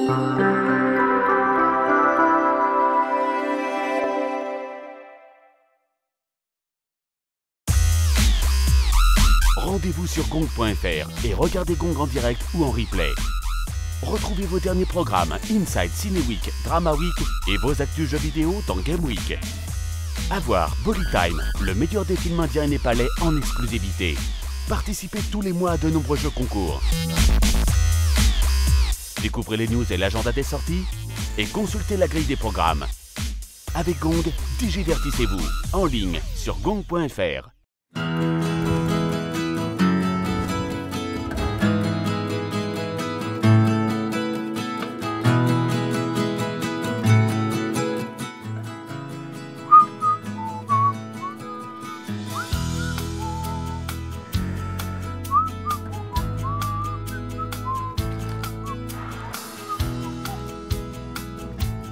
Rendez-vous sur gong.fr et regardez Gong en direct ou en replay. Retrouvez vos derniers programmes Inside Ciné Week, Drama Week et vos actus jeux vidéo dans Game Week. À voir Bolly Time, le meilleur des films indiens et népalais en exclusivité. Participez tous les mois à de nombreux jeux concours. Découvrez les news et l'agenda des sorties et consultez la grille des programmes. Avec Gong, digivertissez-vous en ligne sur gong.fr.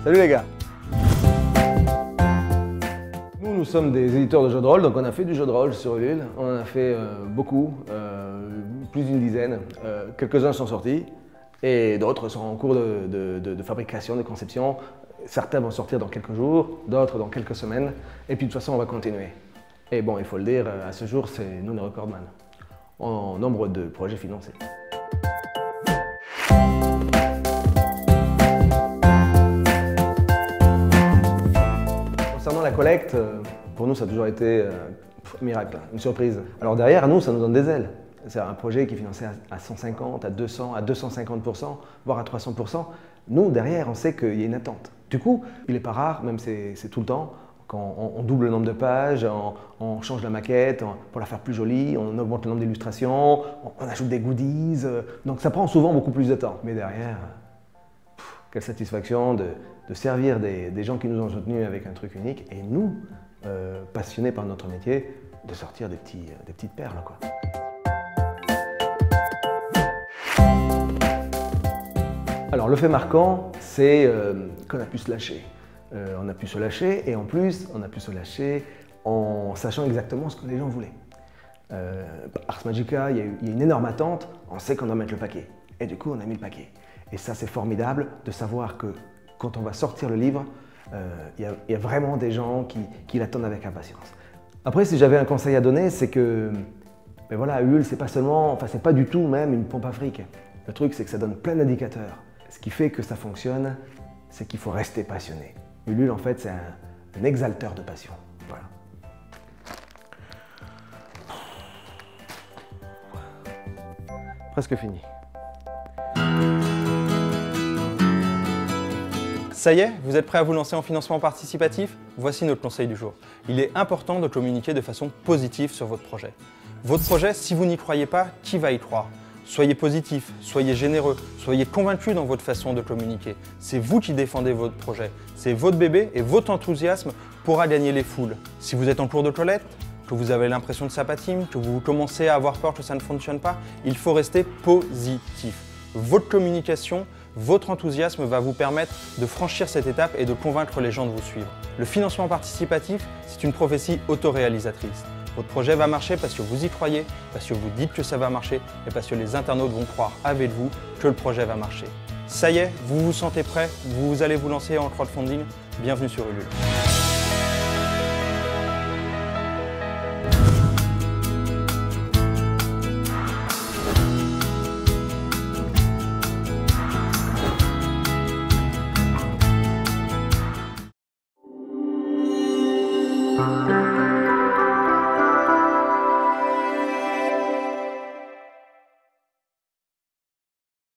Salut les gars. Nous sommes des éditeurs de jeux de rôle, donc on a fait du jeu de rôle sur Ulule. On en a fait beaucoup, plus d'une dizaine. Quelques-uns sont sortis et d'autres sont en cours de fabrication, de conception. Certains vont sortir dans quelques jours, d'autres dans quelques semaines. Et puis de toute façon, on va continuer. Et bon, il faut le dire, à ce jour, c'est nous les recordman en nombre de projets financés. Concernant la collecte, pour nous ça a toujours été un miracle, une surprise. Alors derrière, nous, ça nous donne des ailes. C'est un projet qui est financé à 150, à 200, à 250%, voire à 300%. Nous, derrière, on sait qu'il y a une attente. Du coup, il n'est pas rare, même c'est tout le temps, quand on double le nombre de pages, on change la maquette pour la faire plus jolie, on augmente le nombre d'illustrations, on ajoute des goodies. Donc ça prend souvent beaucoup plus de temps. Mais derrière, quelle satisfaction de servir des gens qui nous ont soutenus avec un truc unique et nous, passionnés par notre métier, de sortir des petites perles, quoi. Alors le fait marquant, c'est qu'on a pu se lâcher. On a pu se lâcher et en plus, on a pu se lâcher en sachant exactement ce que les gens voulaient. Ars Magica, il y a une énorme attente, on sait qu'on doit mettre le paquet. Et du coup, on a mis le paquet. Et ça, c'est formidable de savoir que quand on va sortir le livre, il y a vraiment des gens qui l'attendent avec impatience. Après, si j'avais un conseil à donner, c'est que ben voilà, Ulule, c'est pas seulement, enfin c'est pas du tout même une pompe à fric. Le truc, c'est que ça donne plein d'indicateurs. Ce qui fait que ça fonctionne, c'est qu'il faut rester passionné. Ulule, en fait, c'est un exalteur de passion. Voilà. Presque fini. Ça y est, vous êtes prêt à vous lancer en financement participatif? Voici notre conseil du jour. Il est important de communiquer de façon positive sur votre projet. Votre projet, si vous n'y croyez pas, qui va y croire? Soyez positif, soyez généreux, soyez convaincu dans votre façon de communiquer. C'est vous qui défendez votre projet. C'est votre bébé et votre enthousiasme pourra gagner les foules. Si vous êtes en cours de toilette, que vous avez l'impression que ça patine, que vous commencez à avoir peur que ça ne fonctionne pas, il faut rester positif. Votre communication, votre enthousiasme va vous permettre de franchir cette étape et de convaincre les gens de vous suivre. Le financement participatif, c'est une prophétie autoréalisatrice. Votre projet va marcher parce que vous y croyez, parce que vous dites que ça va marcher et parce que les internautes vont croire avec vous que le projet va marcher. Ça y est, vous vous sentez prêt, vous allez vous lancer en crowdfunding. Bienvenue sur Ulule.